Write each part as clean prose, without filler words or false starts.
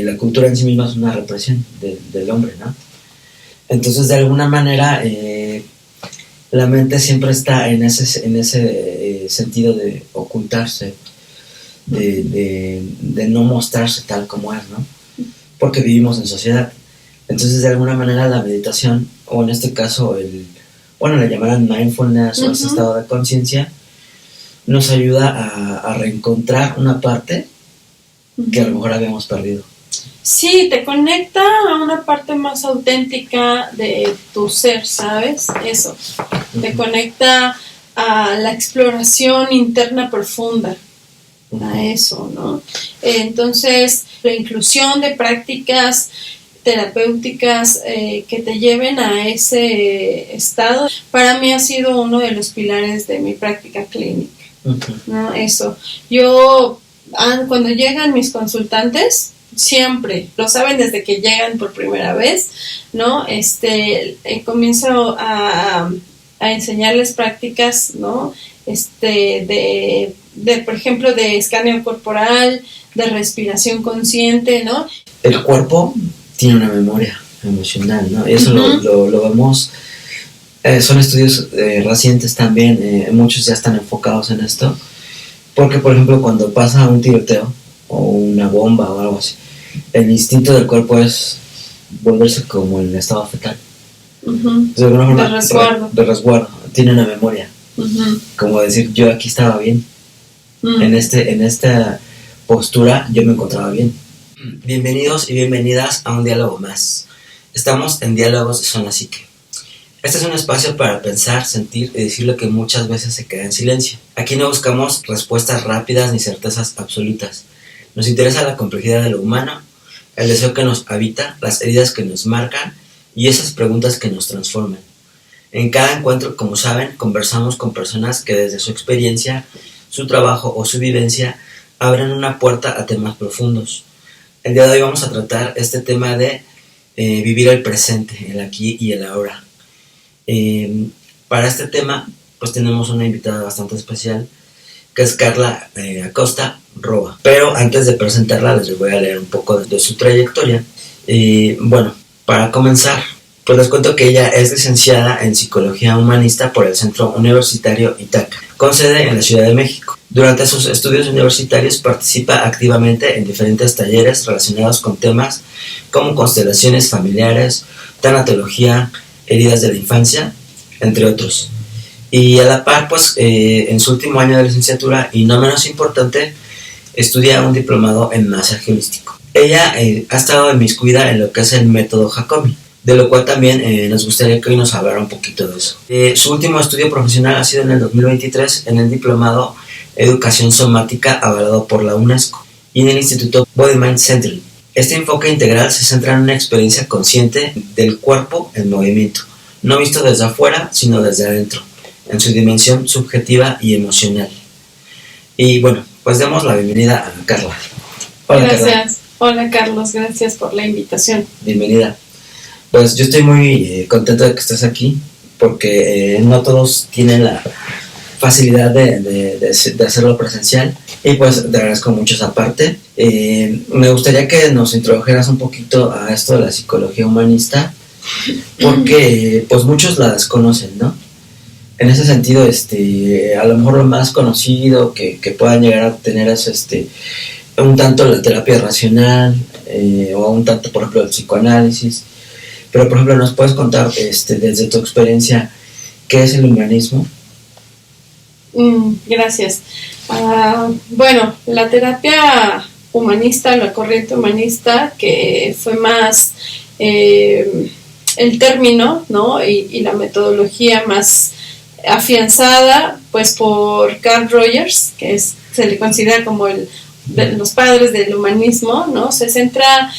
La cultura en sí misma es una represión del hombre, ¿no? Entonces, de alguna manera, la mente siempre está en ese sentido de ocultarse, de no mostrarse tal como es, ¿no? Porque vivimos en sociedad. Entonces, de alguna manera, la meditación, o en este caso, le llamarán mindfulness o ese estado de conciencia, nos ayuda a reencontrar una parte que a lo mejor habíamos perdido. Sí, te conecta a una parte más auténtica de tu ser, ¿sabes? Eso. Te conecta a la exploración interna profunda, a eso, ¿no? Entonces, la inclusión de prácticas terapéuticas que te lleven a ese estado, para mí ha sido uno de los pilares de mi práctica clínica, ¿no? Eso. Yo, cuando llegan mis consultantes, siempre, lo saben desde que llegan por primera vez, ¿no? Comienzo a enseñarles prácticas, ¿no? De por ejemplo, de escaneo corporal, de respiración consciente, ¿no? El cuerpo tiene una memoria emocional, ¿no? Eso lo vemos, son estudios recientes también, muchos ya están enfocados en esto, porque, por ejemplo, cuando pasa un tiroteo o una bomba o algo así, el instinto del cuerpo es volverse como el estado fetal. De alguna forma, de resguardo. Tiene una memoria. Como decir, yo aquí estaba bien. En esta postura yo me encontraba bien. Bienvenidos y bienvenidas a un diálogo más. Estamos en Diálogos de Zona Psique. Este es un espacio para pensar, sentir y decir lo que muchas veces se queda en silencio. Aquí no buscamos respuestas rápidas ni certezas absolutas. Nos interesa la complejidad de lo humano, el deseo que nos habita, las heridas que nos marcan y esas preguntas que nos transforman. En cada encuentro, como saben, conversamos con personas que desde su experiencia, su trabajo o su vivencia abren una puerta a temas profundos. El día de hoy vamos a tratar este tema de vivir el presente, el aquí y el ahora. Para este tema, pues tenemos una invitada bastante especial, que es Carla Acosta Roa. Pero antes de presentarla, les voy a leer un poco de su trayectoria. Bueno, para comenzar, pues les cuento que ella es licenciada en Psicología Humanista por el Centro Universitario Itaca, con sede en la Ciudad de México. Durante sus estudios universitarios participa activamente en diferentes talleres relacionados con temas como constelaciones familiares, tanatología, heridas de la infancia, entre otros. Y a la par, pues, en su último año de licenciatura, y no menos importante, estudia un diplomado en masaje holístico. Ella ha estado inmiscuida en lo que es el método Hakomi, de lo cual también nos gustaría que hoy nos hablara un poquito de eso. Su último estudio profesional ha sido en el 2023 en el diplomado Educación Somática avalado por la UNESCO y en el Instituto Body Mind Centering. Este enfoque integral se centra en una experiencia consciente del cuerpo en movimiento, no visto desde afuera, sino desde adentro, en su dimensión subjetiva y emocional. Y bueno, pues demos la bienvenida a Carla. Hola, gracias. Carla. Hola, Carlos, gracias por la invitación. Bienvenida. Pues yo estoy muy contento de que estés aquí, porque no todos tienen la facilidad de hacerlo presencial, y pues te agradezco mucho esa parte. Me gustaría que nos introdujeras un poquito a esto de la psicología humanista, porque pues muchos la desconocen, ¿no? En ese sentido, a lo mejor lo más conocido que puedan llegar a tener es un tanto la terapia racional, o un tanto, por ejemplo, el psicoanálisis. Pero, por ejemplo, ¿nos puedes contar desde tu experiencia qué es el humanismo? Gracias. Bueno, la terapia humanista, la corriente humanista, que fue más el término, ¿no? y la metodología más afianzada, pues, por Carl Rogers, que se le considera como de los padres del humanismo, ¿no? Se centra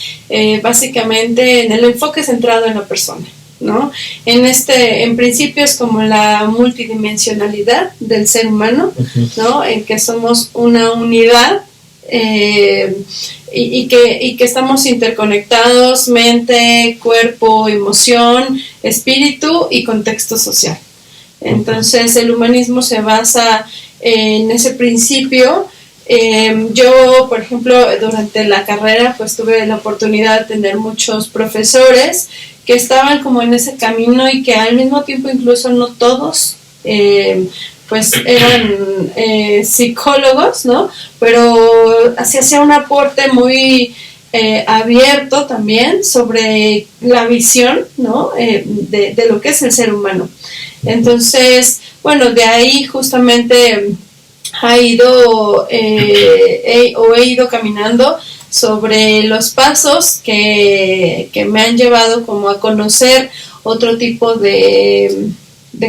básicamente en el enfoque centrado en la persona, ¿no? En principio es como la multidimensionalidad del ser humano, ¿no? En que somos una unidad y que estamos interconectados: mente, cuerpo, emoción, espíritu y contexto social. Entonces el humanismo se basa en ese principio Yo, por ejemplo, durante la carrera pues tuve la oportunidad de tener muchos profesores que estaban como en ese camino y que al mismo tiempo incluso no todos pues eran psicólogos, ¿no? Pero se hacía un aporte muy abierto también sobre la visión, ¿no? De lo que es el ser humano. Entonces, bueno, de ahí justamente he ido caminando sobre los pasos que me han llevado como a conocer otro tipo de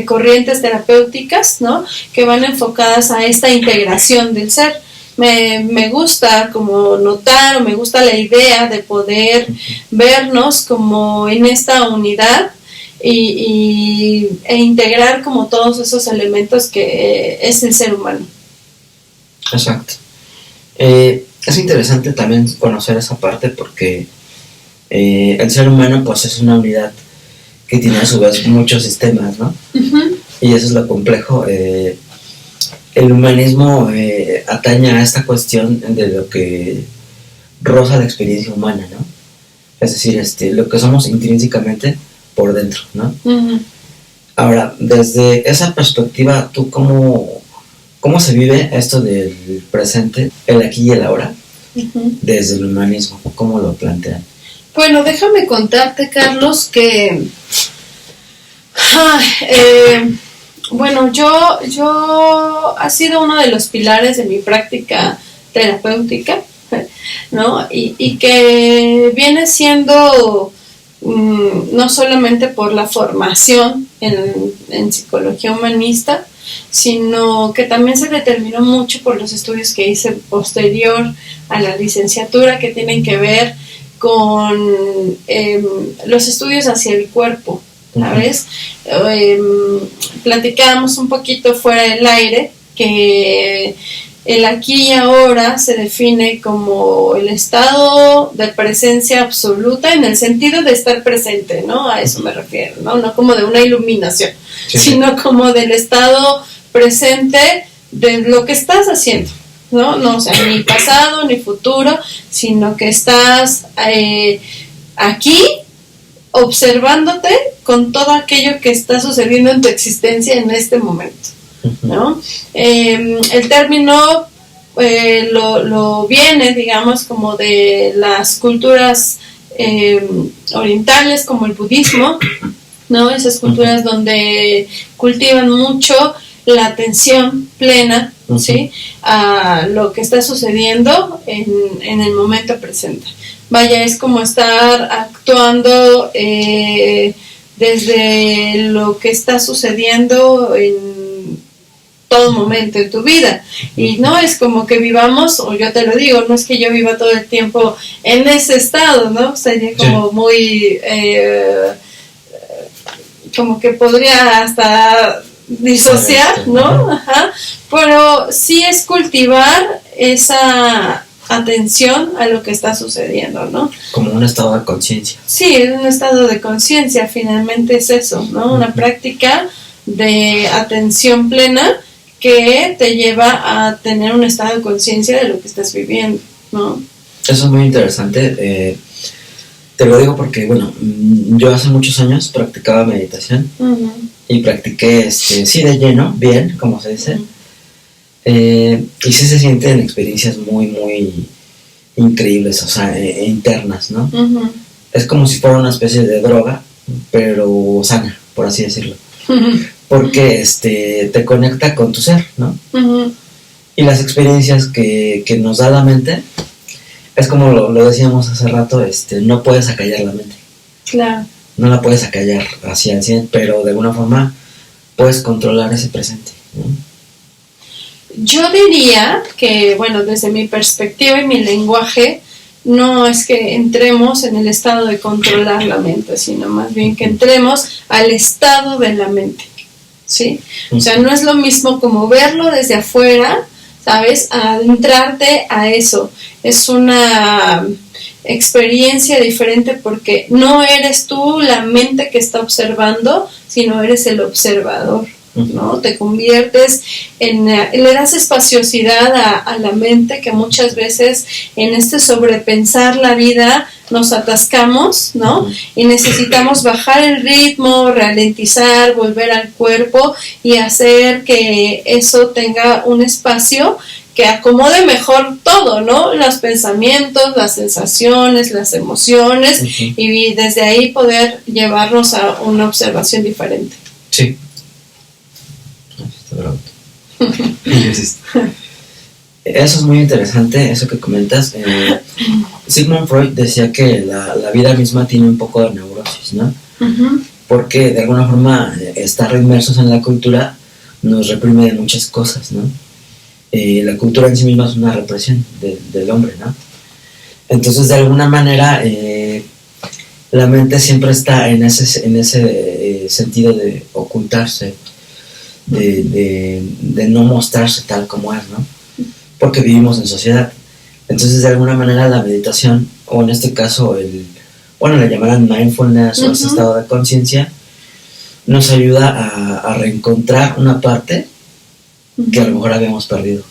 corrientes terapéuticas, ¿no? Que van enfocadas a esta integración del ser. Me gusta como notar, o me gusta la idea de poder vernos como en esta unidad e integrar como todos esos elementos que es el ser humano. Exacto. Es interesante también conocer esa parte porque el ser humano pues es una unidad que tiene a su vez muchos sistemas, ¿no? Uh-huh. Y eso es lo complejo. El humanismo atañe a esta cuestión de lo que roza la experiencia humana, ¿no? Es decir, lo que somos intrínsecamente por dentro, ¿no? Uh-huh. Ahora, desde esa perspectiva, ¿tú cómo se vive esto del presente, el aquí y el ahora, uh-huh, desde el humanismo? ¿Cómo lo plantean? Bueno, déjame contarte, Carlos, que bueno, yo ha sido uno de los pilares de mi práctica terapéutica, ¿no? Y que viene siendo no solamente por la formación en psicología humanista, sino que también se determinó mucho por los estudios que hice posterior a la licenciatura, que tienen que ver con los estudios hacia el cuerpo, ¿sabes? Platicábamos un poquito fuera del aire que el aquí y ahora se define como el estado de presencia absoluta en el sentido de estar presente, ¿no? A eso me refiero, ¿no? No como de una iluminación, sí, sino como del estado presente de lo que estás haciendo, ¿no? No, o sea, ni pasado ni futuro, sino que estás aquí observándote con todo aquello que está sucediendo en tu existencia en este momento, ¿no? El término lo viene, digamos, como de las culturas orientales, como el budismo, ¿no? Esas culturas donde cultivan mucho la atención plena, ¿sí? A lo que está sucediendo en el momento presente. Vaya, es como estar actuando desde lo que está sucediendo en todo momento en tu vida. Y no es como que vivamos, o yo te lo digo, no es que yo viva todo el tiempo en ese estado, ¿no? Sería como sí, muy... como que podría hasta disociar, ¿no? Ajá. Pero sí es cultivar esa atención a lo que está sucediendo, ¿no? Como un estado de conciencia. Sí, un estado de conciencia, finalmente es eso, ¿no? Una práctica de atención plena que te lleva a tener un estado de conciencia de lo que estás viviendo, ¿no? Eso es muy interesante. Te lo digo porque, bueno, yo hace muchos años practicaba meditación, uh-huh, y practiqué, sí, de lleno, bien, como se dice. Uh-huh. Y sí se sienten experiencias muy, muy increíbles, o sea, internas, ¿no? Uh-huh. Es como si fuera una especie de droga, pero sana, por así decirlo. Uh-huh. Porque te conecta con tu ser, ¿no? Uh-huh. Y las experiencias que nos da la mente, es como lo decíamos hace rato, no puedes acallar la mente. Claro. No la puedes acallar así al 100, pero de alguna forma puedes controlar ese presente, ¿no? Yo diría que, bueno, desde mi perspectiva y mi lenguaje, no es que entremos en el estado de controlar la mente, sino más bien que entremos al estado de la mente, ¿sí? O sea, no es lo mismo como verlo desde afuera, ¿sabes? Adentrarte a eso. Es una experiencia diferente porque no eres tú la mente que está observando, sino eres el observador, ¿no? Te conviertes le das espaciosidad a la mente, que muchas veces en este sobrepensar la vida nos atascamos, ¿no? Y necesitamos bajar el ritmo, ralentizar, volver al cuerpo y hacer que eso tenga un espacio que acomode mejor todo, ¿no? Los pensamientos, las sensaciones, las emociones, y desde ahí poder llevarnos a una observación diferente. Sí. Eso es muy interesante, eso que comentas. Sigmund Freud decía que la vida misma tiene un poco de neurosis, ¿no? Porque de alguna forma estar inmersos en la cultura nos reprime de muchas cosas, ¿no? La cultura en sí misma es una represión del hombre, ¿no? Entonces, de alguna manera, la mente siempre está en ese sentido de ocultarse, de no mostrarse tal como es, ¿no? Porque vivimos en sociedad. Entonces, de alguna manera, la meditación, o en este caso, le llamarán mindfulness o ese estado de conciencia, nos ayuda a reencontrar una parte que a lo mejor habíamos perdido.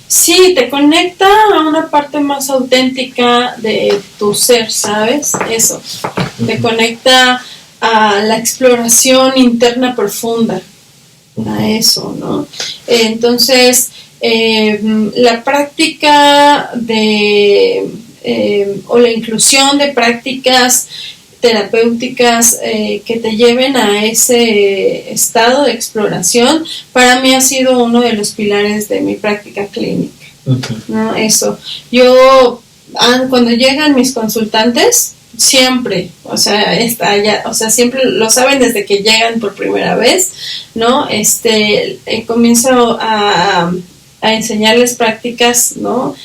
Sí, te conecta a una parte más auténtica de tu ser, ¿sabes? Eso. Te conecta a la exploración interna profunda, a eso, ¿no? Entonces, la práctica o la inclusión de prácticas terapéuticas que te lleven a ese estado de exploración, para mí ha sido uno de los pilares de mi práctica clínica, ¿no? Eso. Yo, cuando llegan mis consultantes, siempre, siempre lo saben desde que llegan por primera vez, ¿no? Comienzo a enseñarles prácticas, ¿no?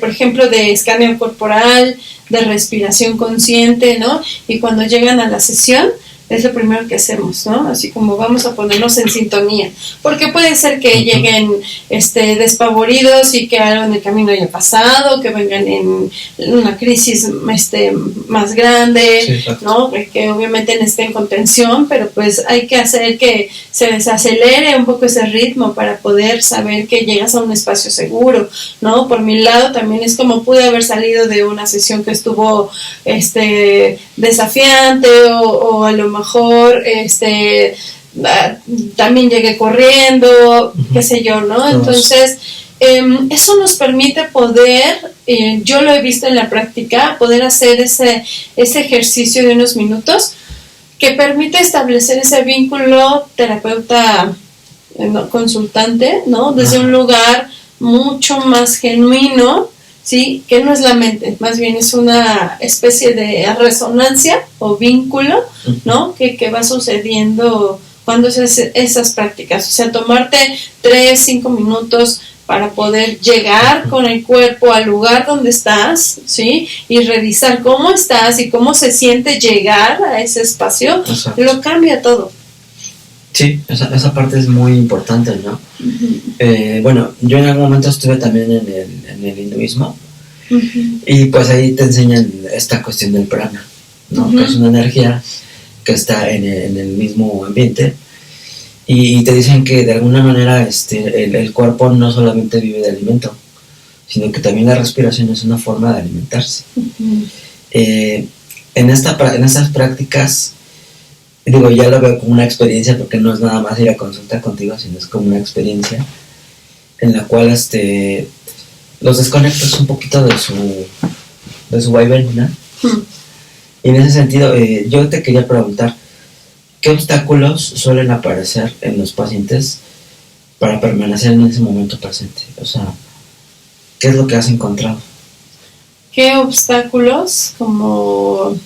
Por ejemplo, de escaneo corporal, de respiración consciente, ¿no? Y cuando llegan a la sesión, es lo primero que hacemos, ¿no? Así como vamos a ponernos en sintonía, porque puede ser que lleguen despavoridos y que algo en el camino haya pasado, que vengan en una crisis más grande, sí, ¿no? Que obviamente necesiten contención, pero pues hay que hacer que se desacelere un poco ese ritmo para poder saber que llegas a un espacio seguro, ¿no? Por mi lado también es como pude haber salido de una sesión que estuvo desafiante o a lo mejor también llegué corriendo, qué sé yo, ¿no? Entonces, eso nos permite poder, yo lo he visto en la práctica, poder hacer ese ejercicio de unos minutos que permite establecer ese vínculo terapeuta-consultante, ¿no? Desde un lugar mucho más genuino, ¿sí? Que no es la mente, más bien es una especie de resonancia o vínculo, ¿no? Que va sucediendo cuando haces esas prácticas. O sea, tomarte 3-5 minutos para poder llegar con el cuerpo al lugar donde estás, ¿sí? Y revisar cómo estás y cómo se siente llegar a ese espacio. Exacto. Lo cambia todo. Sí, esa parte es muy importante, ¿no? Bueno, yo en algún momento estuve también en el hinduismo, y pues ahí te enseñan esta cuestión del prana, ¿no? Que es una energía que está en el mismo ambiente, y te dicen que de alguna manera el cuerpo no solamente vive de alimento, sino que también la respiración es una forma de alimentarse. En estas prácticas, digo, ya lo veo como una experiencia, porque no es nada más ir a consulta contigo, sino es como una experiencia en la cual los desconectas un poquito de su vaivén, ¿no? Y en ese sentido, yo te quería preguntar, ¿qué obstáculos suelen aparecer en los pacientes para permanecer en ese momento presente? O sea, ¿qué es lo que has encontrado? ¿Qué obstáculos? Como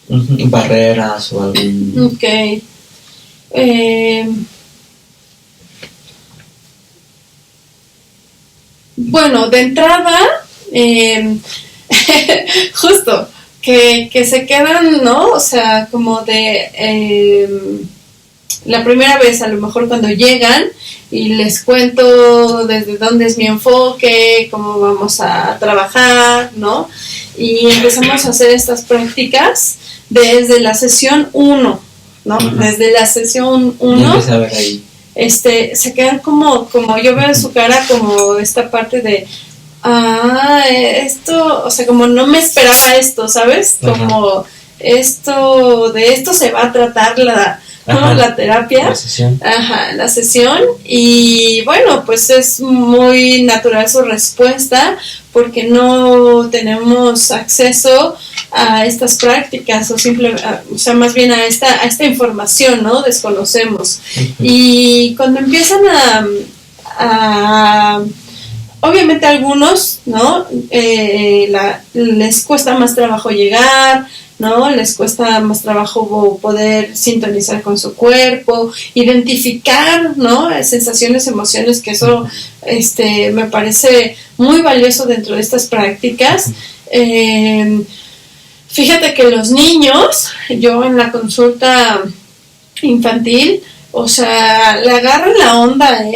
barreras o algún... Ok. Bueno, de entrada, justo, que se quedan, ¿no? O sea, como de la primera vez, a lo mejor cuando llegan y les cuento desde dónde es mi enfoque, cómo vamos a trabajar, ¿no? Y empezamos a hacer estas prácticas desde la sesión 1, ¿no? Ajá. Desde la sesión Y 1, empieza a ver ahí. se quedan como yo veo en su cara como esta parte de, esto, o sea, como no me esperaba esto, ¿sabes? Ajá. Como de esto se va a tratar Ajá. la terapia. La sesión. Ajá, la sesión. Y bueno, pues es muy natural su respuesta porque no tenemos acceso a estas prácticas o sea, más bien a esta información, ¿no? Desconocemos. Ujú. Y cuando empiezan a obviamente a algunos, ¿no? Les cuesta más trabajo llegar, ¿no? Les cuesta más trabajo poder sintonizar con su cuerpo, identificar, ¿no? Sensaciones, emociones, que eso me parece muy valioso dentro de estas prácticas. Fíjate que los niños, yo en la consulta infantil, o sea, le agarran la onda,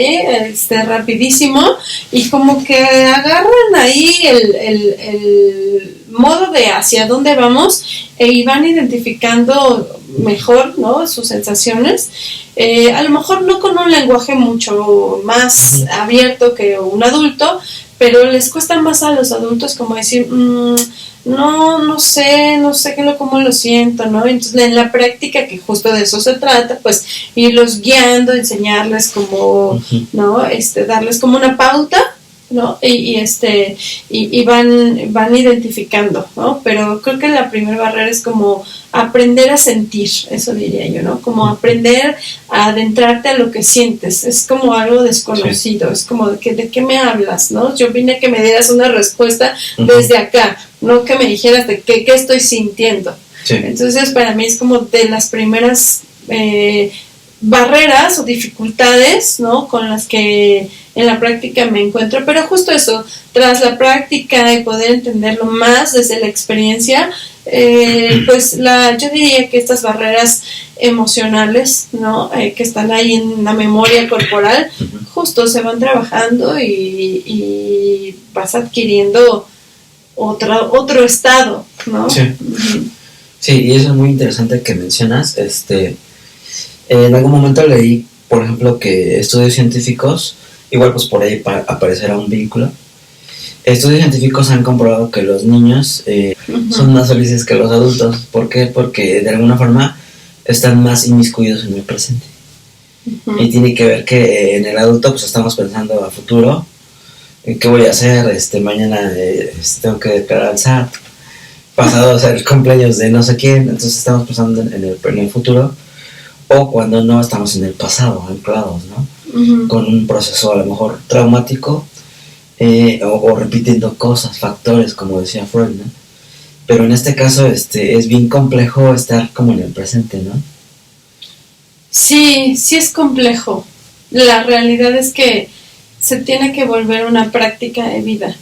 rapidísimo, y como que agarran ahí el modo de hacia dónde vamos, y van identificando mejor, ¿no? Sus sensaciones, a lo mejor no con un lenguaje mucho más abierto que un adulto, pero les cuesta más a los adultos como decir, no sé cómo lo siento, ¿no? Entonces en la práctica, que justo de eso se trata, pues irlos guiando, enseñarles como, ¿no? Darles como una pauta, ¿no? Y van identificando, ¿no? Pero creo que la primera barrera es como aprender a sentir, eso diría yo, ¿no? Como aprender a adentrarte a lo que sientes, es como algo desconocido, es como de qué me hablas, ¿no? Yo vine a que me dieras una respuesta desde acá, no que me dijeras de qué estoy sintiendo. Sí. Entonces para mí es como de las primeras barreras o dificultades, ¿no? Con las que en la práctica me encuentro, pero justo eso, tras la práctica y poder entenderlo más desde la experiencia, pues yo diría que estas barreras emocionales, ¿no? Que están ahí en la memoria corporal, justo se van trabajando y vas adquiriendo otro estado, ¿no? Sí. Sí, y eso es muy interesante que mencionas. En algún momento leí, por ejemplo, que estudios científicos, igual pues por ahí aparecerá un vínculo. Estudios científicos han comprobado que los niños son más felices que los adultos. ¿Por qué? Porque de alguna forma están más inmiscuidos en el presente. Y tiene que ver que en el adulto pues estamos pensando a futuro, ¿qué voy a hacer? Mañana tengo que declarar al SAT, pasado a ser el cumpleaños de no sé quién, entonces estamos pensando en el futuro, o cuando no estamos en el pasado, anclados, ¿no? Con un proceso a lo mejor traumático, o repitiendo cosas, factores, como decía Freud, ¿no? Pero en este caso es bien complejo estar como en el presente, ¿no? Sí es complejo. La realidad es que se tiene que volver una práctica de vida.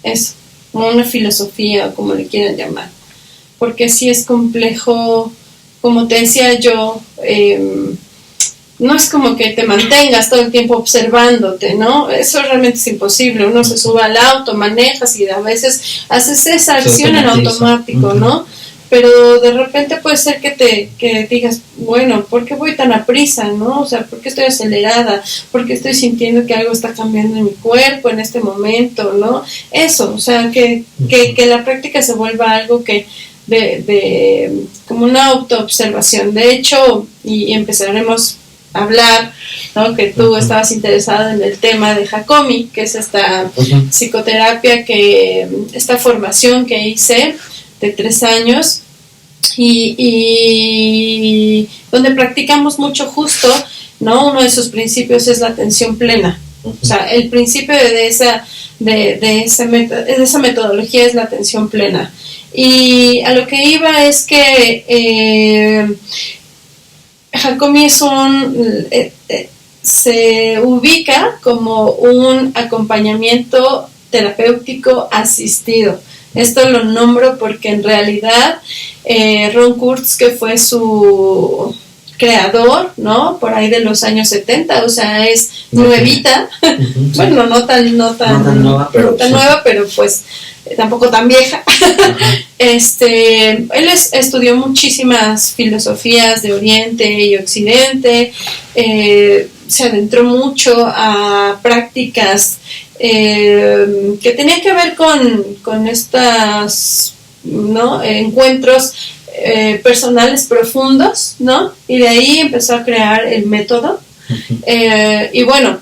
Eso, o una filosofía, o como le quieran llamar. Porque sí es complejo, como te decía yo, no es como que te mantengas todo el tiempo observándote, ¿no? Eso realmente es imposible. Uno se sube al auto, manejas y a veces haces esa acción en automático, ¿no? Pero de repente puede ser que digas, bueno, ¿por qué voy tan aprisa, no? O sea, ¿por qué estoy acelerada? ¿Por qué estoy sintiendo que algo está cambiando en mi cuerpo en este momento, no? Eso, o sea, que la práctica se vuelva algo que como una autoobservación. De hecho, y empezaremos a hablar, ¿no? Que tú estabas interesado en el tema de Hakomi, que es esta psicoterapia, esta formación que hice de 3 años y donde practicamos mucho justo, ¿no? Uno de sus principios es la atención plena. O sea, el principio de esa metodología es la atención plena. Y a lo que iba es que Hakomi se ubica como un acompañamiento terapéutico asistido. Esto lo nombro porque en realidad Ron Kurtz, que fue creador, ¿no? Por ahí de los años 70, o sea, es nuevita. Sí. Bueno, no tan nueva, pero sí. nueva, pero pues tampoco tan vieja. Él estudió muchísimas filosofías de Oriente y Occidente, se adentró mucho a prácticas que tenían que ver con estas, ¿no? Encuentros personales profundos, ¿no? Y de ahí empezó a crear el método. Y bueno,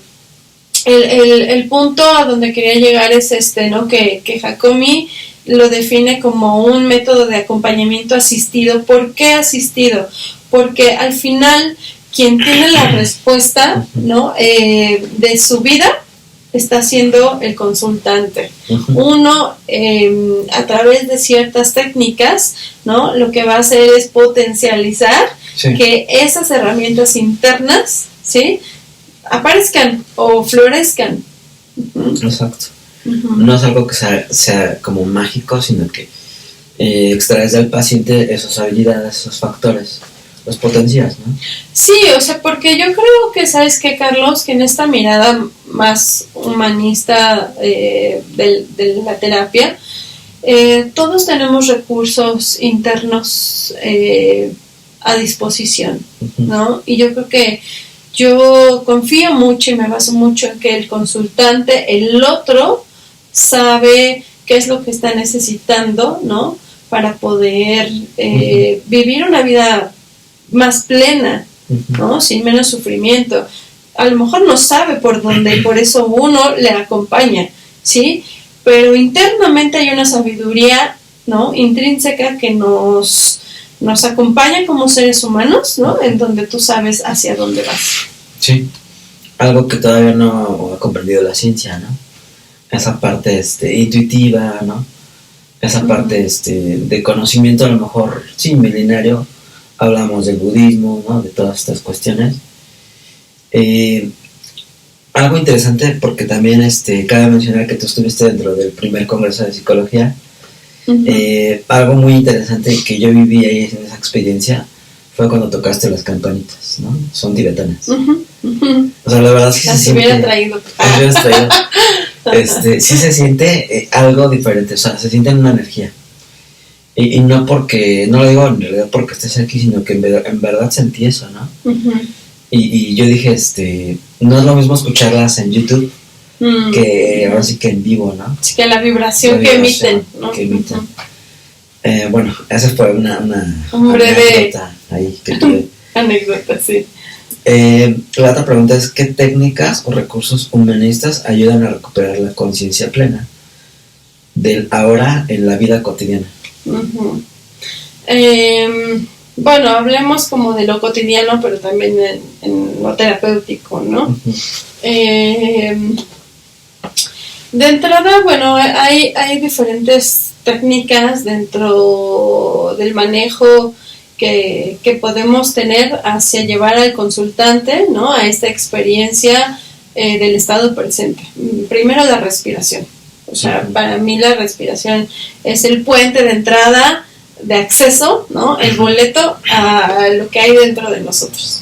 el punto a donde quería llegar es ¿no? Que Hakomi lo define como un método de acompañamiento asistido. ¿Por qué asistido? Porque al final quien tiene la respuesta, ¿no? De su vida está siendo el consultante. Uno, a través de ciertas técnicas, ¿no? Lo que va a hacer es potencializar que esas herramientas internas, ¿sí? Aparezcan o florezcan. Exacto. No es algo que sea como mágico, sino que extraes del paciente esas habilidades, esos factores, los potencias, ¿no? Sí, o sea, porque yo creo que, ¿sabes qué, Carlos? Que en esta mirada más humanista de la terapia, todos tenemos recursos internos a disposición, ¿no? Y yo creo que yo confío mucho y me baso mucho en que el consultante, el otro, sabe qué es lo que está necesitando, ¿no? Para poder vivir una vida más plena, ¿no? Sin menos sufrimiento. A lo mejor no sabe por dónde y por eso uno le acompaña, ¿sí? Pero internamente hay una sabiduría, ¿no? Intrínseca que nos acompaña como seres humanos, ¿no? En donde tú sabes hacia dónde vas. Sí, algo que todavía no ha comprendido la ciencia, ¿no? Esa parte intuitiva, ¿no? Esa parte de conocimiento, a lo mejor, sí, milenario. Hablamos del budismo, ¿no? De todas estas cuestiones. Algo interesante, porque también cabe mencionar que tú estuviste dentro del primer congreso de psicología. Algo muy interesante que yo viví ahí en esa experiencia fue cuando tocaste las campanitas, ¿no? Son tibetanas. O sea, la verdad sí se siente... Hubiera traído. Sí se siente algo diferente, o sea, se siente una energía. Y no porque, no lo digo en realidad porque estés aquí, sino que en verdad sentí eso, ¿no? Y yo dije, no es lo mismo escucharlas en YouTube que ahora sí que en vivo, ¿no? Sí, que la vibración que emiten, ¿no? Que emiten. Bueno, esa fue una breve anécdota ahí que tuve. Anécdota, sí. La otra pregunta es, ¿qué técnicas o recursos humanistas ayudan a recuperar la conciencia plena del ahora en la vida cotidiana? Bueno, hablemos como de lo cotidiano, pero también en lo terapéutico, ¿no? De entrada, bueno, hay diferentes técnicas dentro del manejo que podemos tener hacia llevar al consultante, ¿no? A esta experiencia del estado presente. Primero, la respiración. O sea, para mí la respiración es el puente de entrada, de acceso, ¿no? El boleto a lo que hay dentro de nosotros.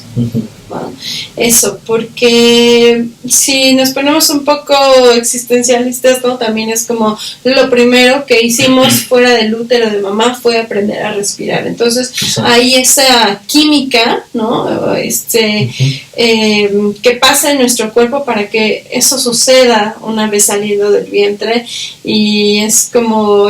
Bueno, eso, porque si nos ponemos un poco existencialistas, ¿no? También es como lo primero que hicimos fuera del útero de mamá fue aprender a respirar. Entonces, hay esa química, ¿no? Que pasa en nuestro cuerpo para que eso suceda una vez saliendo del vientre, y es como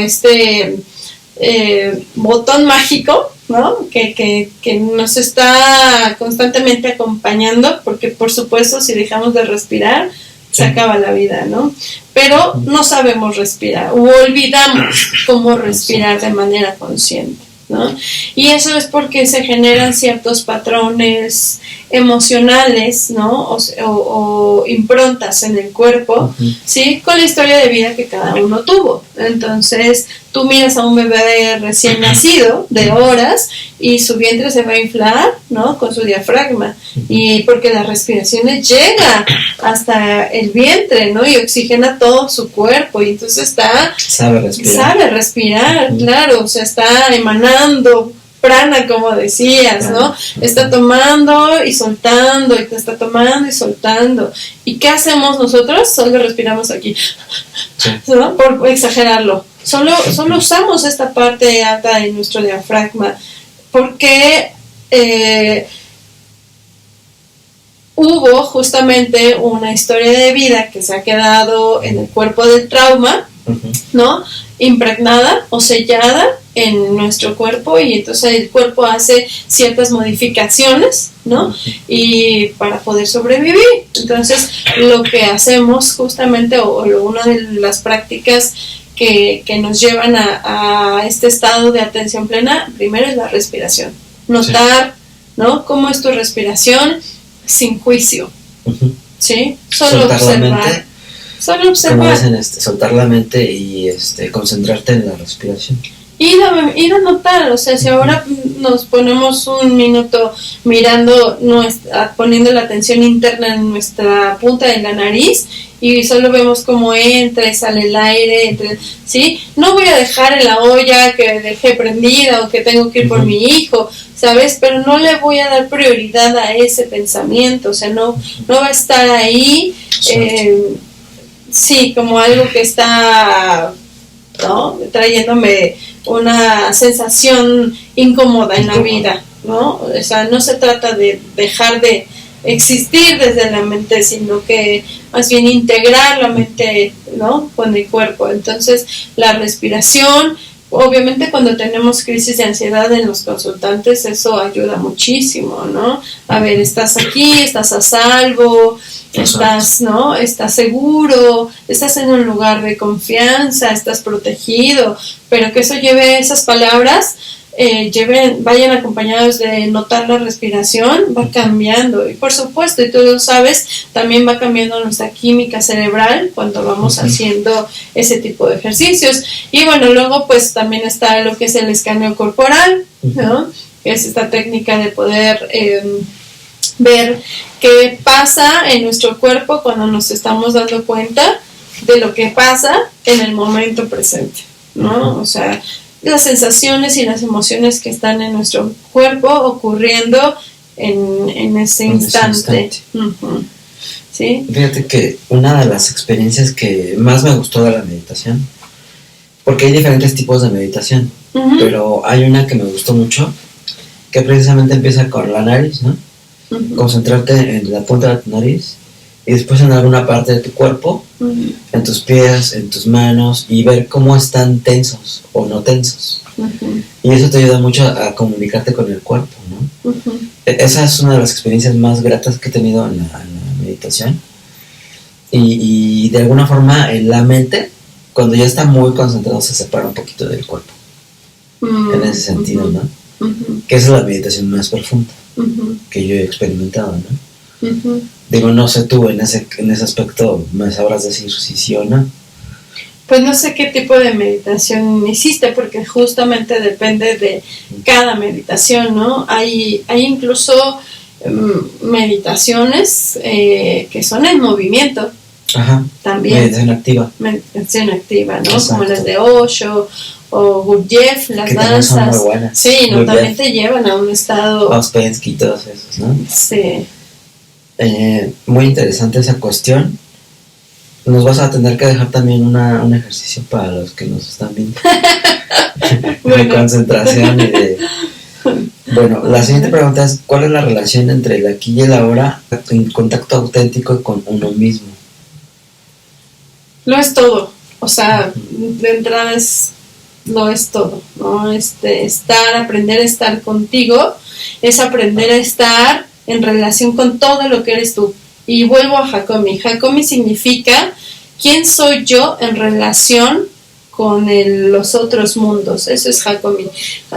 botón mágico, ¿no? Que nos está constantemente acompañando, porque por supuesto si dejamos de respirar se acaba la vida, ¿no? Pero no sabemos respirar o olvidamos cómo respirar de manera consciente, ¿no? Y eso es porque se generan ciertos patrones emocionales, ¿no? O improntas en el cuerpo, ¿sí? Con la historia de vida que cada uno tuvo. Entonces, tú miras a un bebé recién nacido de horas y su vientre se va a inflar, ¿no? Con su diafragma, y porque la respiración le llega hasta el vientre, ¿no? Y oxigena todo su cuerpo, y entonces sabe respirar, claro, o sea, está emanando prana, como decías, ¿no? Está tomando y soltando, y te está tomando y soltando. ¿Y qué hacemos nosotros? Solo respiramos aquí, ¿no? Por exagerarlo. Solo usamos esta parte alta de nuestro diafragma, porque hubo justamente una historia de vida que se ha quedado en el cuerpo del trauma, ¿no? Impregnada o sellada en nuestro cuerpo, y entonces el cuerpo hace ciertas modificaciones, ¿no? Y para poder sobrevivir. Entonces lo que hacemos justamente, o una de las prácticas que nos llevan a este estado de atención plena, primero es la respiración. Notar, ¿no? Cómo es tu respiración sin juicio, ¿sí? Solo soltar observar. La mente, solo observar. como dicen, soltar la mente y concentrarte en la respiración. Ir a notar, o sea, si ahora nos ponemos un minuto mirando, poniendo la atención interna en nuestra punta de la nariz, y solo vemos cómo entra y sale el aire, ¿sí? No voy a dejar en la olla que dejé prendida o que tengo que ir por mi hijo, ¿sabes? Pero no le voy a dar prioridad a ese pensamiento, o sea, no va a estar ahí, sí, como algo que está, ¿no? Trayéndome una sensación incómoda en la vida, ¿no? O sea, no se trata de dejar de existir desde la mente, sino que más bien integrar la mente, ¿no? Con el cuerpo. Entonces, la respiración, obviamente cuando tenemos crisis de ansiedad en los consultantes, eso ayuda muchísimo, ¿no? A ver, estás aquí, estás a salvo, estás, ¿no? Estás seguro, estás en un lugar de confianza, estás protegido, pero que eso lleve esas palabras, vayan acompañados de notar la respiración, va cambiando, y por supuesto, y tú lo sabes, también va cambiando nuestra química cerebral cuando vamos haciendo ese tipo de ejercicios. Y bueno, luego pues también está lo que es el escaneo corporal, ¿no? Que es esta técnica de poder ver qué pasa en nuestro cuerpo cuando nos estamos dando cuenta de lo que pasa en el momento presente, ¿no? O sea, las sensaciones y las emociones que están en nuestro cuerpo ocurriendo en ese instante. ¿Sí? Fíjate que una de las experiencias que más me gustó de la meditación, porque hay diferentes tipos de meditación, pero hay una que me gustó mucho, que precisamente empieza con la nariz, ¿no? Concentrarte en la punta de tu nariz y después en alguna parte de tu cuerpo, en tus pies, en tus manos, y ver cómo están tensos o no tensos. Y eso te ayuda mucho a comunicarte con el cuerpo, ¿no? Esa es una de las experiencias más gratas que he tenido en la meditación. Y de alguna forma la mente, cuando ya está muy concentrado, se separa un poquito del cuerpo. En ese sentido, ¿no? Que esa es la meditación más profunda que yo he experimentado, ¿no? Digo, no sé tú en ese aspecto, ¿me sabrás decir si sí o no? Pues no sé qué tipo de meditación hiciste, porque justamente depende de cada meditación, ¿no? Hay incluso meditaciones que son en movimiento. También. Meditación activa, ¿no? Exacto. Como las de Osho o Gurdjieff, las danzas. Son muy buenas. Sí, ¿no? También te llevan a un estado. Ouspensky y todos esos, ¿no? Sí. Muy interesante esa cuestión. Nos vas a tener que dejar también un ejercicio para los que nos están viendo. De concentración y de... Bueno, la siguiente pregunta es: ¿cuál es la relación entre el aquí y el ahora en contacto auténtico con uno mismo? Lo es todo. O sea, de entrada lo es todo, ¿no? Aprender a estar contigo, es aprender a estar en relación con todo lo que eres tú. Y vuelvo a Hakomi. Hakomi significa quién soy yo en relación con los otros mundos. Eso es Hakomi.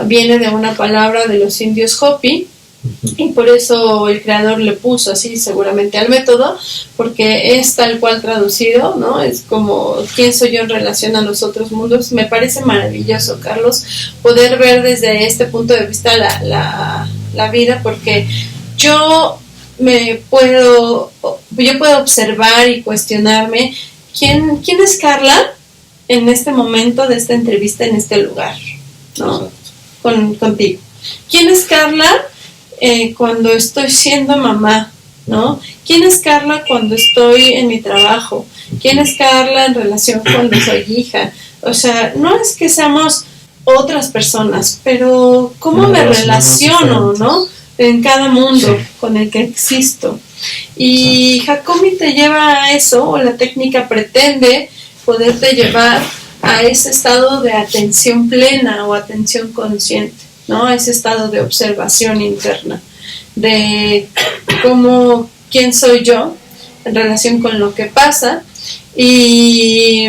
Viene de una palabra de los indios Hopi, y por eso el creador le puso así seguramente al método, porque es tal cual traducido, ¿no? Es como quién soy yo en relación a los otros mundos. Me parece maravilloso, Carlos, poder ver desde este punto de vista la vida, porque yo puedo observar y cuestionarme quién es Carla en este momento de esta entrevista, en este lugar, ¿no? Contigo. ¿Quién es Carla cuando estoy siendo mamá? ¿No? ¿Quién es Carla cuando estoy en mi trabajo? ¿Quién es Carla en relación cuando soy hija? O sea, no es que seamos otras personas, pero cómo me relaciono, ¿no? En cada mundo con el que existo. Y Hakomi te lleva a eso, o la técnica pretende poderte llevar a ese estado de atención plena o atención consciente, ¿no? A ese estado de observación interna, de quién soy yo en relación con lo que pasa. Y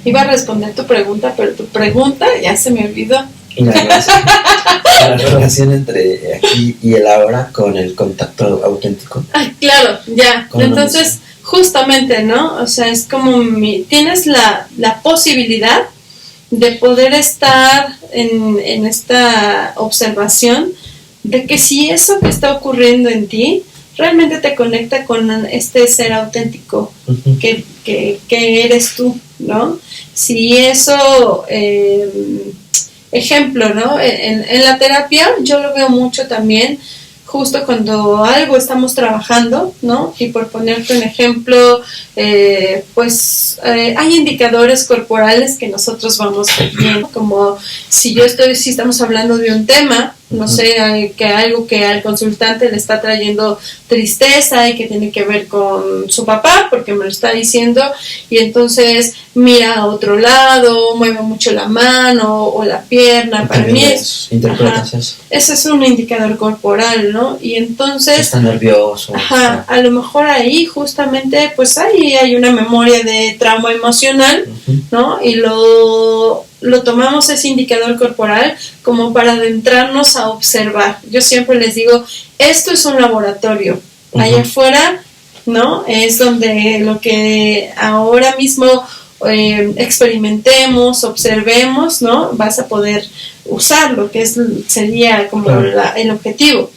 iba a responder tu pregunta, pero tu pregunta ya se me olvidó. La relación entre aquí y el ahora con el contacto auténtico. Claro, ya. Entonces, justamente, ¿no? O sea, es como tienes la posibilidad de poder estar en esta observación de que si eso que está ocurriendo en ti realmente te conecta con este ser auténtico que eres tú, ¿no? Si eso, ejemplo, ¿no? En la terapia yo lo veo mucho también, justo cuando algo estamos trabajando, ¿no? Y por ponerte un ejemplo, hay indicadores corporales que nosotros vamos viendo, como si estamos hablando de un tema, no sé, que algo que al consultante le está trayendo tristeza y que tiene que ver con su papá, porque me lo está diciendo, y entonces mira a otro lado, mueve mucho la mano o la pierna. Para mí interpretas eso. Ese es un indicador corporal, ¿no? Y entonces está nervioso. A lo mejor ahí justamente pues ahí hay una memoria de trauma emocional, ¿no? Y lo tomamos ese indicador corporal como para adentrarnos a observar. Yo siempre les digo, esto es un laboratorio. Allá afuera, ¿no? Es donde lo que ahora mismo experimentemos, observemos, ¿no? Vas a poder usarlo, que sería como el objetivo.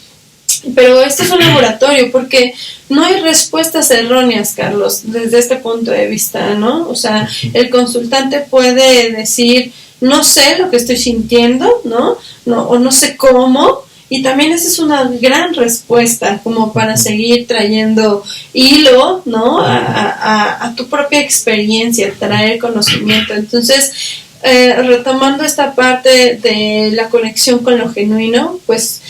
Pero esto es un laboratorio porque no hay respuestas erróneas, Carlos, desde este punto de vista, ¿no? O sea, el consultante puede decir, no sé lo que estoy sintiendo, ¿no? O no sé cómo, y también esa es una gran respuesta como para seguir trayendo hilo, ¿no? A tu propia experiencia, traer conocimiento. Entonces, retomando esta parte de la conexión con lo genuino, pues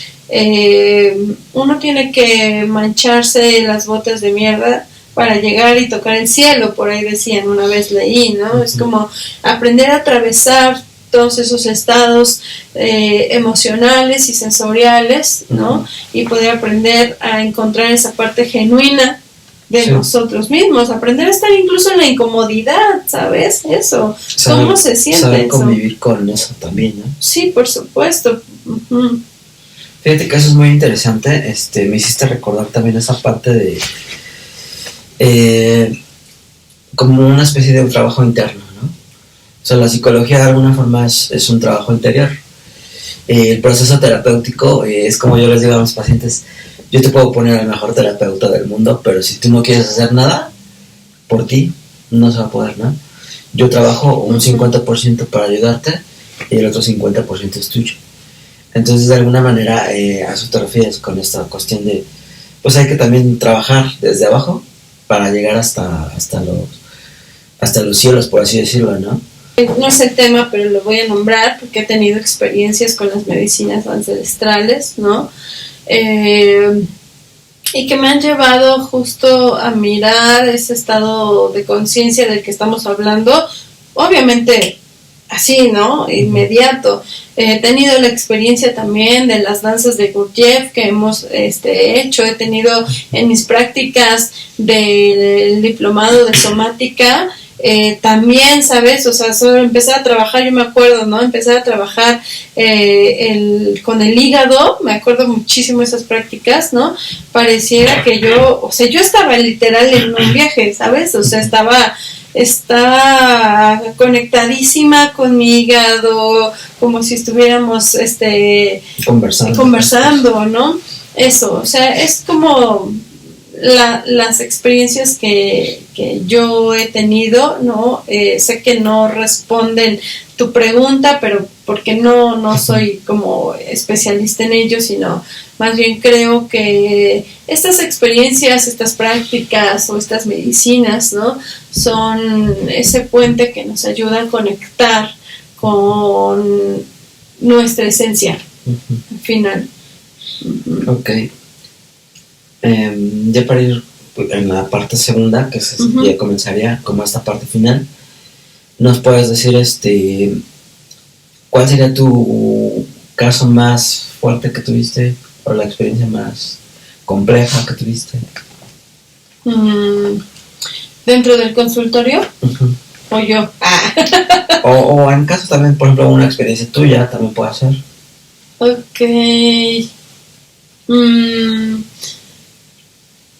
uno tiene que mancharse las botas de mierda para llegar y tocar el cielo, por ahí decían, una vez leí, ¿no? Es como aprender a atravesar todos esos estados emocionales y sensoriales, ¿no? Y poder aprender a encontrar esa parte genuina de nosotros mismos, aprender a estar incluso en la incomodidad, ¿sabes? Eso, ¿cómo se siente saber eso? Convivir con eso también, ¿no? Sí, por supuesto. Fíjate que eso es muy interesante. Me hiciste recordar también esa parte de como una especie de un trabajo interno, ¿no? O sea, la psicología de alguna forma es un trabajo interior. El proceso terapéutico es como yo les digo a mis pacientes, yo te puedo poner al mejor terapeuta del mundo, pero si tú no quieres hacer nada por ti, no se va a poder, ¿no? Yo trabajo un 50% para ayudarte y el otro 50% es tuyo. Entonces, de alguna manera, a eso te refieres con esta cuestión de, pues hay que también trabajar desde abajo para llegar hasta los cielos, por así decirlo, ¿no? No es el tema, pero lo voy a nombrar porque he tenido experiencias con las medicinas ancestrales, ¿no? Y que me han llevado justo a mirar ese estado de conciencia del que estamos hablando, obviamente así, ¿no? Inmediato. He tenido la experiencia también de las danzas de Gurdjieff que hemos hecho. He tenido en mis prácticas del diplomado de somática también, ¿sabes? O sea, solo empezar a trabajar, yo me acuerdo, ¿no? Empezar a trabajar con el hígado, me acuerdo muchísimo de esas prácticas, ¿no? Pareciera que yo estaba literal en un viaje, ¿sabes? O sea, estaba conectadísima con mi hígado, como si estuviéramos conversando, ¿no? Eso, o sea, es como las experiencias que yo he tenido, ¿no? Sé que no responden tu pregunta, pero porque no soy como especialista en ello, sino más bien creo que estas experiencias, estas prácticas o estas medicinas, ¿no? Son ese puente que nos ayuda a conectar con nuestra esencia al final. Ok. Ya para ir en la parte segunda, que ya comenzaría como esta parte final, ¿nos puedes decir cuál sería tu caso más fuerte que tuviste o la experiencia más compleja que tuviste? ¿Dentro del consultorio? ¿O yo? O en caso también, por ejemplo, una experiencia tuya también puede ser. Ok.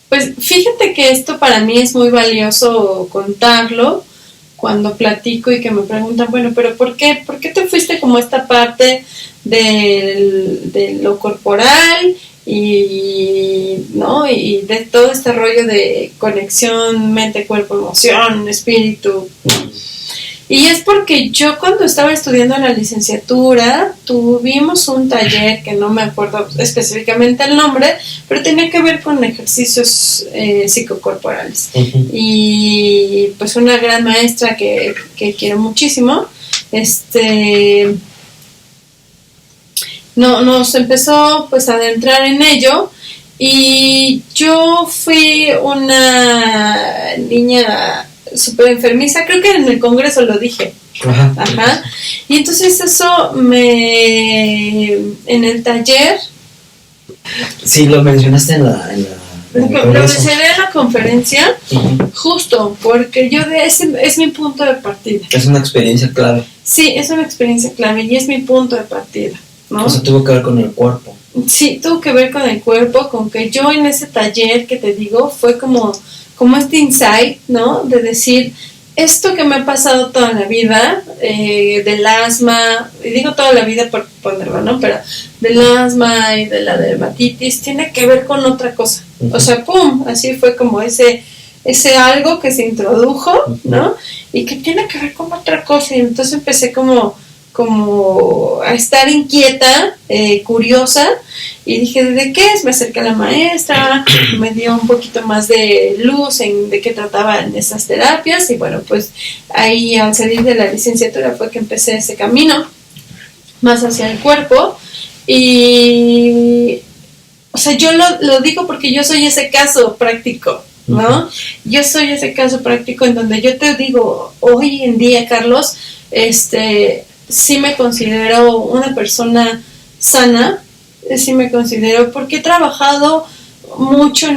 Pues fíjate que esto para mí es muy valioso contarlo cuando platico y que me preguntan, bueno, pero ¿por qué te fuiste como esta parte de lo corporal y de todo este rollo de conexión mente, cuerpo, emoción, espíritu? Y es porque yo cuando estaba estudiando la licenciatura tuvimos un taller que no me acuerdo específicamente el nombre, pero tenía que ver con ejercicios psicocorporales. Y pues una gran maestra que quiero muchísimo, nos empezó pues a adentrar en ello. Y yo fui una niña súper enfermiza, creo que en el congreso lo dije. Ajá. Y entonces eso en el taller. Sí, lo mencionaste en la lo mencioné en la conferencia, justo porque ese es mi punto de partida. Es una experiencia clave. Sí, es una experiencia clave y es mi punto de partida, ¿no? O sea, tuvo que ver con el cuerpo. Sí, tuvo que ver con el cuerpo, con que yo en ese taller que te digo fue como este insight, ¿no? De decir, esto que me ha pasado toda la vida, del asma, y digo toda la vida por ponerlo, ¿no? Pero del asma y de la dermatitis, tiene que ver con otra cosa. O sea, ¡pum! Así fue como ese algo que se introdujo, ¿no? Y que tiene que ver con otra cosa. Y entonces empecé como a estar inquieta, curiosa, y dije, ¿de qué es? Me acerqué a la maestra, me dio un poquito más de luz de qué trataban esas terapias, y bueno, pues ahí al salir de la licenciatura fue que empecé ese camino más hacia el cuerpo. Y o sea, yo lo digo porque yo soy ese caso práctico, ¿no? Yo soy ese caso práctico en donde yo te digo, hoy en día, Carlos, sí me considero una persona sana, sí me considero, porque he trabajado mucho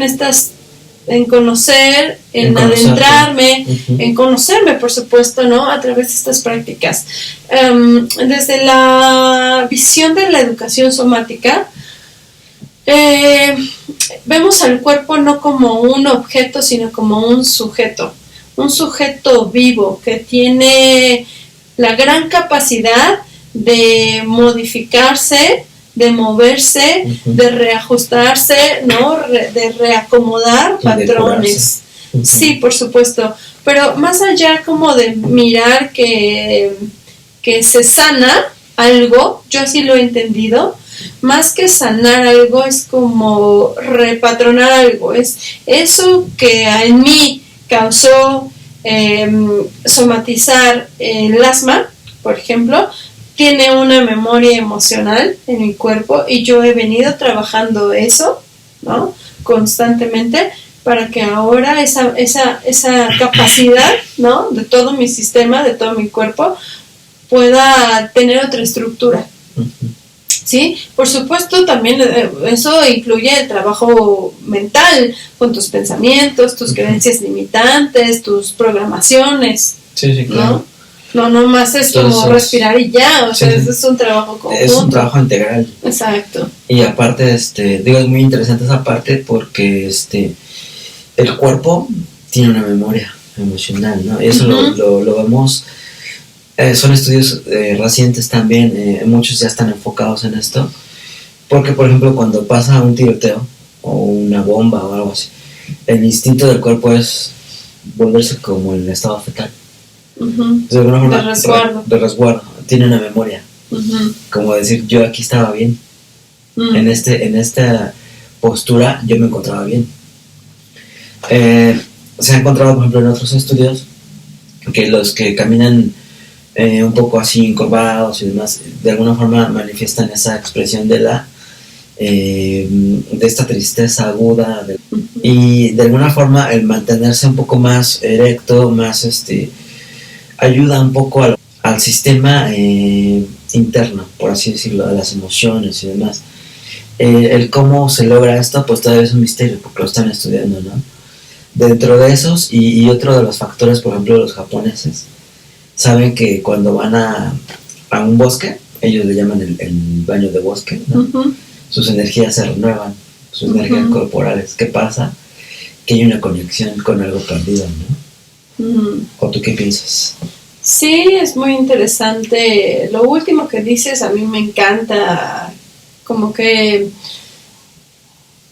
en conocer, en adentrarme, en conocerme, por supuesto, ¿no? A través de estas prácticas. Desde la visión de la educación somática, vemos al cuerpo no como un objeto, sino como un sujeto vivo que tiene la gran capacidad de modificarse, de moverse, de reajustarse, ¿no? De reacomodar patrones. Sí, por supuesto. Pero más allá como de mirar que se sana algo, yo así lo he entendido, más que sanar algo es como repatronar algo. Es eso que en mí causó somatizar el asma, por ejemplo, tiene una memoria emocional en mi cuerpo y yo he venido trabajando eso, ¿no? Constantemente para que ahora esa capacidad, ¿no? De todo mi sistema, de todo mi cuerpo pueda tener otra estructura. ¿Sí? Por supuesto, también eso incluye el trabajo mental con tus pensamientos, tus creencias limitantes, tus programaciones. Sí, claro. No más es entonces, como respirar y ya, o sea, es un trabajo conjunto. Es un trabajo integral. Exacto. Y aparte, digo, es muy interesante esa parte porque el cuerpo tiene una memoria emocional, ¿no? Y eso lo vemos. Son estudios recientes también, muchos ya están enfocados en esto, porque por ejemplo cuando pasa un tiroteo o una bomba o algo así, el instinto del cuerpo es volverse como el estado fetal. De alguna forma, de resguardo, tiene una memoria. Como decir, yo aquí estaba bien. En esta postura yo me encontraba bien. Se ha encontrado, por ejemplo, en otros estudios que los que caminan un poco así encorvados y demás, de alguna forma manifiestan esa expresión de esta tristeza aguda y de alguna forma el mantenerse un poco más erecto, más ayuda un poco al sistema interno, por así decirlo, a las emociones y demás. El cómo se logra esto, pues todavía es un misterio porque lo están estudiando, ¿no? Dentro de esos, y otro de los factores, por ejemplo, los japoneses saben que cuando van a un bosque, ellos le llaman el baño de bosque, ¿no? Sus energías se renuevan, sus energías corporales. ¿Qué pasa? Que hay una conexión con algo perdido, ¿no? ¿O tú qué piensas? Sí, es muy interesante. Lo último que dices a mí me encanta, como que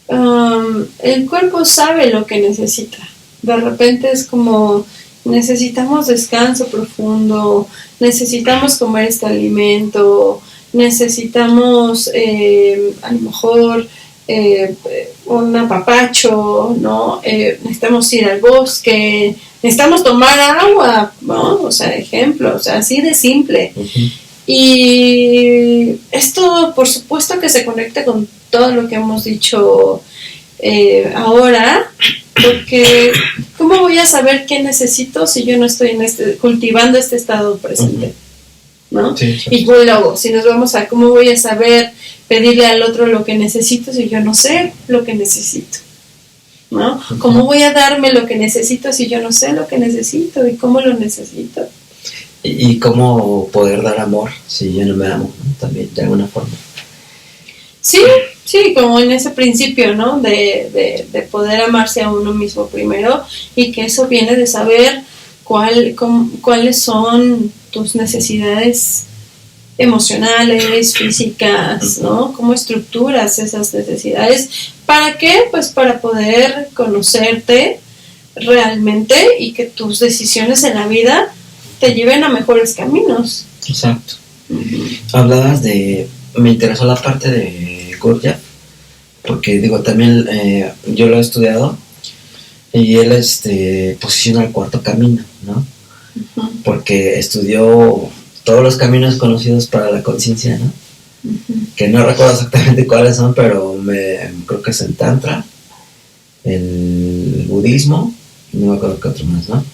el cuerpo sabe lo que necesita. De repente es como necesitamos descanso profundo, necesitamos comer este alimento, necesitamos a lo mejor un apapacho, ¿no? Necesitamos ir al bosque, necesitamos tomar agua, ¿no? O sea, ejemplo, o sea, así de simple. Y esto, por supuesto, que se conecta con todo lo que hemos dicho ahora, porque ¿cómo voy a saber qué necesito si yo no estoy cultivando este estado presente? ¿No? Sí, sí. Y luego, si nos vamos a cómo voy a saber pedirle al otro lo que necesito si yo no sé lo que necesito, ¿no? ¿Cómo voy a darme lo que necesito si yo no sé lo que necesito y cómo lo necesito? Y cómo poder dar amor si yo no me amo, ¿no? También, de alguna forma. Sí, como en ese principio, ¿no? De poder amarse a uno mismo primero, y que eso viene de saber cuáles son tus necesidades emocionales, físicas, ¿no? Cómo estructuras esas necesidades. ¿Para qué? Pues para poder conocerte realmente y que tus decisiones en la vida te lleven a mejores caminos. Exacto. Hablabas me interesó la parte de Gurdjieff, porque digo, también yo lo he estudiado y él posiciona el cuarto camino, ¿no? Porque estudió todos los caminos conocidos para la conciencia, ¿no? Que no recuerdo exactamente cuáles son, pero creo que es el Tantra, el budismo, no me acuerdo qué otro más, ¿no?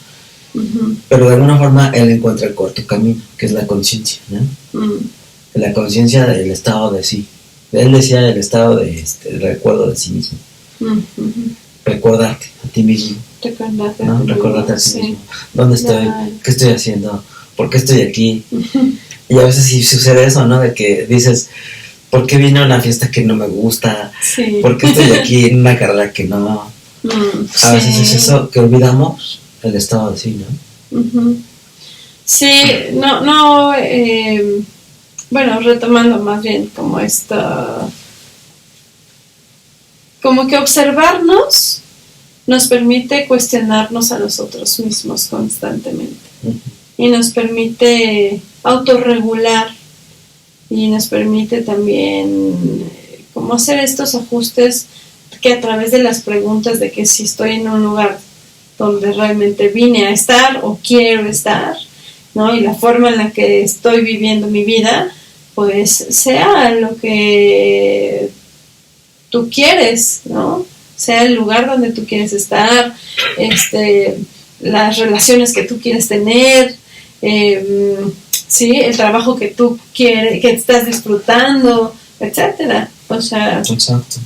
Pero de alguna forma él encuentra el cuarto camino, que es la conciencia, ¿no? La conciencia del estado de sí. Él decía el estado de el recuerdo de sí mismo. Recordarte a ti mismo. Recordarte a ti mismo. ¿Dónde estoy? ¿Qué estoy haciendo? ¿Por qué estoy aquí? Y a veces sí sucede eso, ¿no? De que dices, ¿por qué vine a una fiesta que no me gusta? Sí. ¿Por qué estoy aquí en una carrera que no? A veces es eso, que olvidamos el estado de sí, ¿no? Sí, no, bueno, retomando más bien como como que observarnos nos permite cuestionarnos a nosotros mismos constantemente. Y nos permite autorregular y nos permite también como hacer estos ajustes que a través de las preguntas de que si estoy en un lugar donde realmente vine a estar o quiero estar, ¿no? Y la forma en la que estoy viviendo mi vida, pues sea lo que tú quieres, ¿no? Sea el lugar donde tú quieres estar, las relaciones que tú quieres tener, sí, el trabajo que tú quieres, que estás disfrutando, etcétera. O sea, exacto.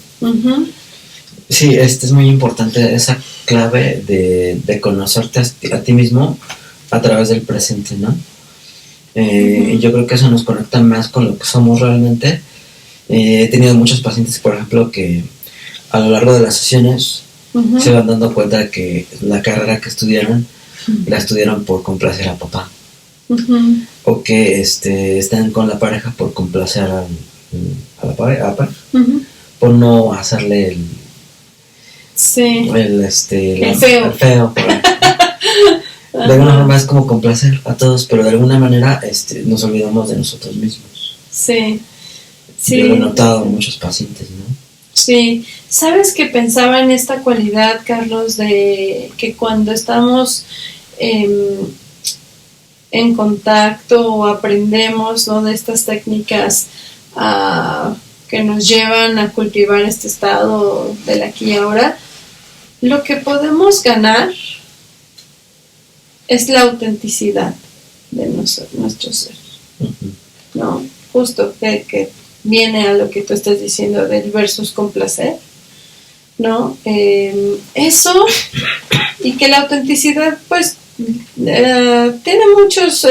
Sí, es muy importante esa clave de conocerte a ti mismo a través del presente, ¿no? Y yo creo que eso nos conecta más con lo que somos realmente. He tenido muchos pacientes, por ejemplo, que a lo largo de las sesiones se van dando cuenta de que la carrera que estudiaron la estudiaron por complacer a papá, o que están con la pareja por complacer a la pareja, por no hacerle el feo. De alguna forma es como complacer a todos, pero de alguna manera nos olvidamos de nosotros mismos. Sí, Yo lo he sí, notado en muchos pacientes, ¿no? sí. ¿Sabes que pensaba en esta cualidad, Carlos, de que cuando estamos en contacto o aprendemos, ¿no?, de estas técnicas que nos llevan a cultivar este estado del aquí y ahora, lo que podemos ganar es la autenticidad de nuestro ser, Uh-huh. ¿no? Justo que viene a lo que tú estás diciendo del versus complacer, ¿no? Eso, y que la autenticidad, pues, tiene muchos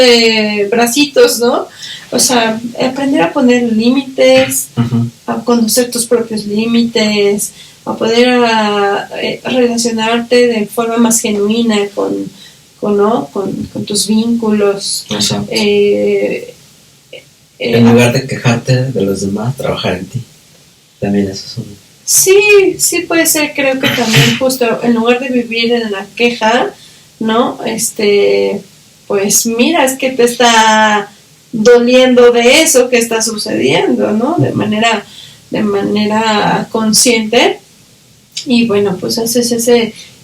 bracitos, ¿no? O sea, aprender a poner límites, Uh-huh. a conocer tus propios límites, a poder relacionarte de forma más genuina ¿no?, con tus vínculos. Exacto. En En lugar de quejarte de los demás, trabajar en ti. También eso es un... Sí puede ser, creo que también justo en lugar de vivir en la queja, ¿no? Pues mira, es que te está doliendo de eso que está sucediendo, ¿no? De manera consciente. Y bueno, pues haces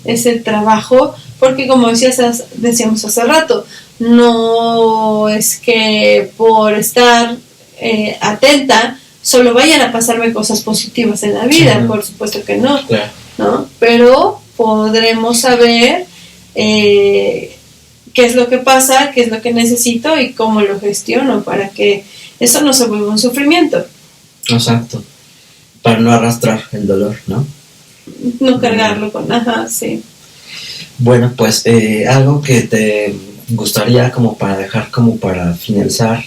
ese trabajo, porque como decíamos hace rato, no es que por estar atenta solo vayan a pasarme cosas positivas en la vida, Uh-huh. por supuesto que no, Claro. ¿no? Pero podremos saber qué es lo que pasa, qué es lo que necesito y cómo lo gestiono para que eso no se vuelva un sufrimiento. Exacto. Para no arrastrar el dolor, ¿no? No cargarlo con... Ajá, sí. Bueno, pues algo que te gustaría como para dejar, como para finalizar,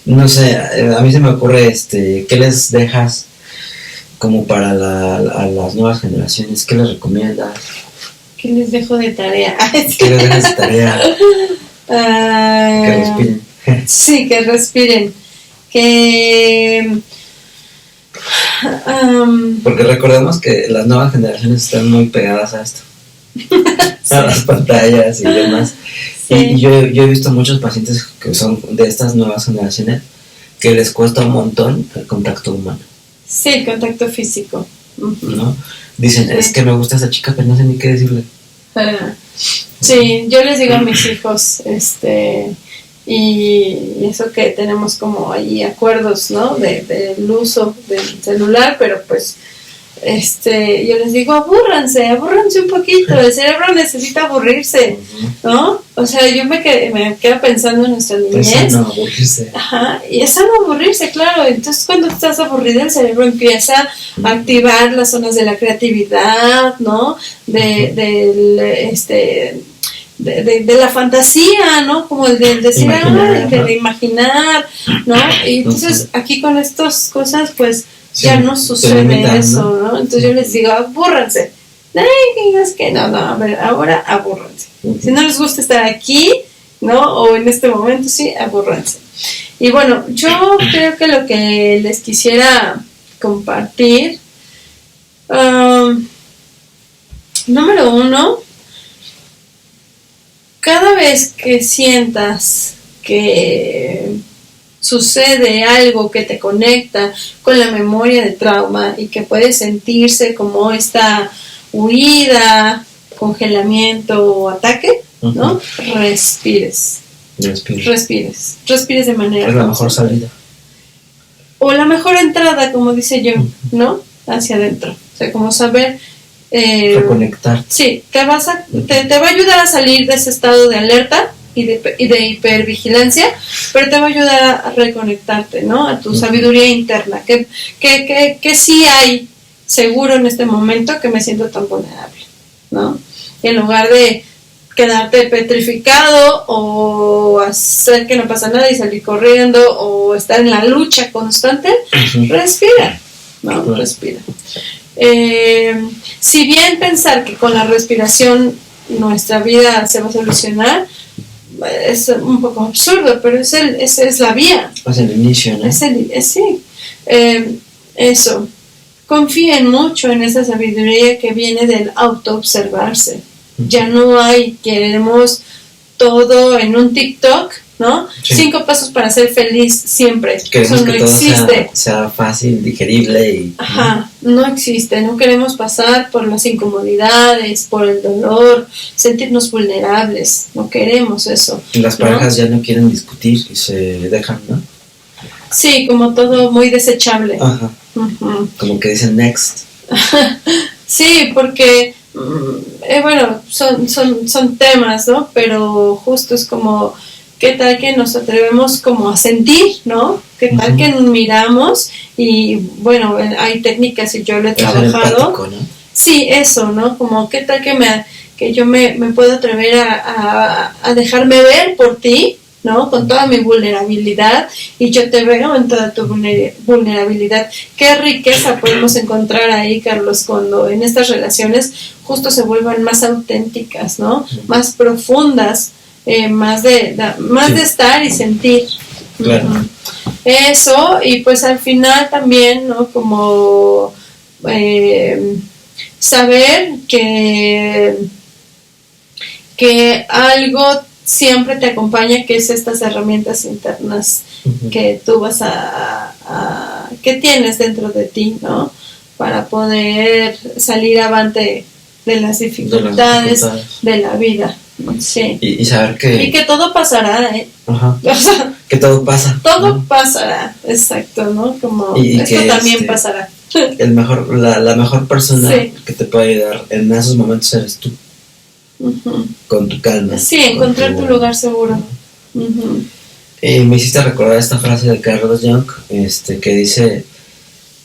no sé, a mí se me ocurre, ¿qué les dejas como para a las nuevas generaciones? ¿Qué les recomiendas? ¿Qué les dejo de tarea? ¿Qué les dejas de tarea? Que respiren. Sí, que respiren. Que... Porque recordemos que las nuevas generaciones están muy pegadas a esto. A las pantallas y demás. Sí. Y yo he visto muchos pacientes que son de estas nuevas generaciones que les cuesta un montón el contacto humano. Sí, el contacto físico. ¿No? Dicen, Sí. es que me gusta esa chica, pero no sé ni qué decirle. Sí, yo les digo a mis hijos, y eso que tenemos como ahí acuerdos, ¿no? Del uso del celular, pero pues yo les digo, abúrranse un poquito, el cerebro necesita aburrirse, ¿no? O sea, yo me quedo pensando en nuestra niñez. Es sano aburrirse. Ajá, y es sano aburrirse, claro. Entonces, cuando estás aburrido, el cerebro empieza a activar las zonas de la creatividad, ¿no? De la fantasía, ¿no? Como el de decir, de imaginar, ¿no? Y entonces, aquí con estas cosas, pues, sí, ya no sucede eso, ¿no? Entonces yo les digo, abúrranse. Es que no, a ver, ahora abúrranse. Si no les gusta estar aquí, ¿no? O en este momento, sí, abúrranse. Y bueno, yo creo que lo que les quisiera compartir, número 1, cada vez que sientas que sucede algo que te conecta con la memoria de trauma y que puede sentirse como esta huida, congelamiento o ataque, ¿no? Respires de manera es la mejor salida o la mejor entrada, como dice yo, ¿no? Hacia adentro, o sea, como saber reconectar. Sí, te va a ayudar a salir de ese estado de alerta y de hipervigilancia, pero te va a ayudar a reconectarte, ¿no? A tu sabiduría interna, que sí hay seguro en este momento que me siento tan vulnerable, ¿no? Y en lugar de quedarte petrificado o hacer que no pasa nada y salir corriendo o estar en la lucha constante, respira, ¿no? Respira. Si bien pensar que con la respiración nuestra vida se va a solucionar es un poco absurdo, pero esa es la vía. Es el inicio, ¿no? Sí. Eso. Confíen mucho en esa sabiduría que viene del autoobservarse. Ya no queremos todo en un TikTok, ¿no? Sí. 5 pasos para ser feliz siempre. Queremos Eso no que todo existe. sea fácil, digerible y... Ajá, no existe. No queremos pasar por las incomodidades, por el dolor, sentirnos vulnerables. No queremos eso. Las ¿no? parejas ya no quieren discutir y se dejan, ¿no? Sí, como todo muy desechable. Ajá. Ujú. Como que dicen next. Sí, porque, bueno, son temas, ¿no? Pero justo es como, ¿qué tal que nos atrevemos como a sentir, ¿no? ¿Qué tal que miramos? Y bueno, hay técnicas y yo lo he trabajado. Empático, ¿no? Sí, eso, ¿no? Como, ¿qué tal que yo me puedo atrever a dejarme ver por ti, ¿no? Con toda mi vulnerabilidad, y yo te veo en toda tu vulnerabilidad. Qué riqueza podemos encontrar ahí, Carlos, cuando en estas relaciones justo se vuelvan más auténticas, ¿no? Más profundas, más de estar y sentir. Claro. Eso, y pues al final también, ¿no? Como saber que algo siempre te acompaña, que es estas herramientas internas que tú vas que tienes dentro de ti, ¿no? Para poder salir avante de las dificultades de la vida. Sí. Y saber que... Y que todo pasará, ¿eh? Ajá. O sea, que todo pasa. todo ¿no? pasará, exacto, ¿no? Como y esto que también pasará. La mejor persona Sí. que te puede ayudar en esos momentos eres tú. Con tu calma. Sí, encontrar tu lugar seguro. Me hiciste recordar esta frase de Carlos Jung, que dice: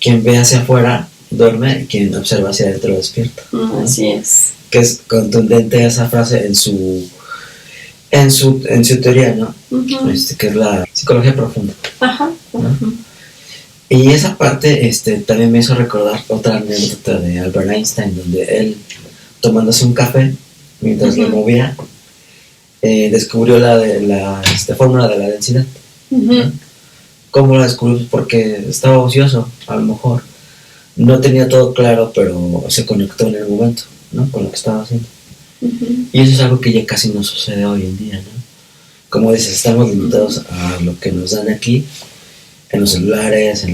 quien ve hacia afuera duerme y quien observa hacia adentro despierta. Así es. Que es contundente esa frase en su teoría, ¿no? Que es la psicología profunda. Ajá. ¿no? Y esa parte también me hizo recordar otra anécdota de Albert Einstein, donde él, tomándose un café mientras lo movía, descubrió la fórmula de la densidad. ¿no? ¿Cómo la descubrió? Porque estaba ocioso, a lo mejor no tenía todo claro, pero se conectó en el momento, ¿no? Con lo que estaba haciendo. Y eso es algo que ya casi no sucede hoy en día, ¿no? Como dices, estamos limitados a lo que nos dan aquí, en los celulares,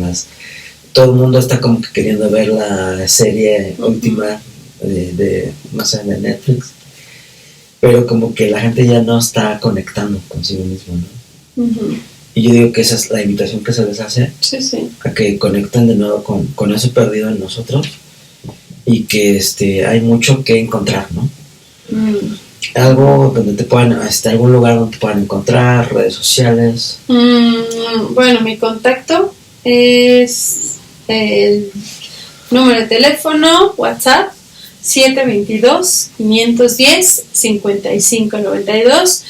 todo el mundo está como que queriendo ver la serie última no sé, de Netflix, pero como que la gente ya no está conectando consigo mismo, ¿no? Y yo digo que esa es la invitación que se les hace, sí. a que conecten de nuevo con eso perdido en nosotros, y que hay mucho que encontrar, ¿no? Algo donde te puedan, algún lugar donde te puedan encontrar, redes sociales. Bueno, mi contacto es el número de teléfono, WhatsApp, 722-510-5592.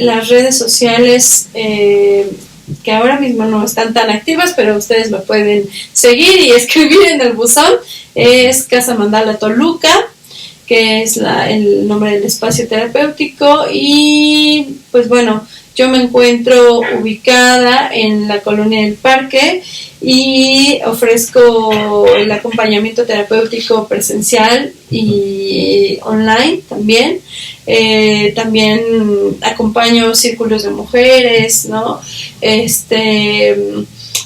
Las redes sociales, que ahora mismo no están tan activas, pero ustedes me pueden seguir y escribir en el buzón, es Casa Mandala Toluca, que es el nombre del espacio terapéutico. Y pues bueno, yo me encuentro ubicada en la Colonia del Parque y ofrezco el acompañamiento terapéutico presencial y online también. También acompaño círculos de mujeres, ¿no?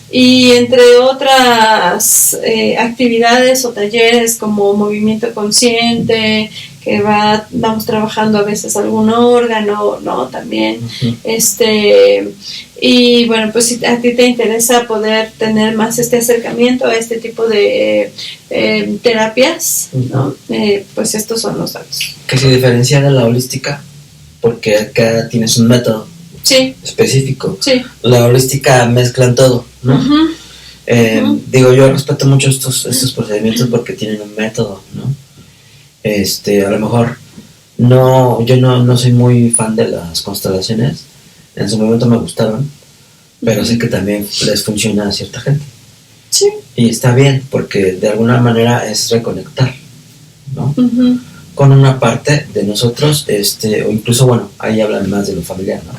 Y entre otras actividades o talleres como movimiento consciente, que vamos trabajando a veces algún órgano, ¿no? También. Y bueno, pues si a ti te interesa poder tener más este acercamiento a este tipo de terapias, ¿no? Pues estos son los datos. Que se diferencia de la holística, porque acá tienes un método específico. Sí. La holística mezclan todo, ¿no? Digo, yo respeto mucho estos procedimientos porque tienen un método, ¿no? A lo mejor yo no soy muy fan de las constelaciones. En su momento me gustaron, pero sé que también les funciona a cierta gente. Sí. Y está bien, porque de alguna manera es reconectar, ¿no? Con una parte de nosotros, o incluso, bueno, ahí hablan más de lo familiar, ¿no?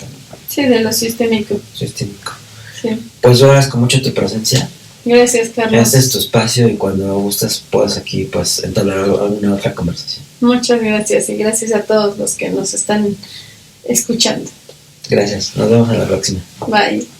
Sí, de lo sistémico. Sistémico. Sí. Pues yo agradezco mucho tu presencia. Gracias, Carlos. Este es tu espacio y cuando gustes puedes aquí pues entablar alguna otra conversación. Muchas gracias y gracias a todos los que nos están escuchando. Gracias, nos vemos a la próxima. Bye.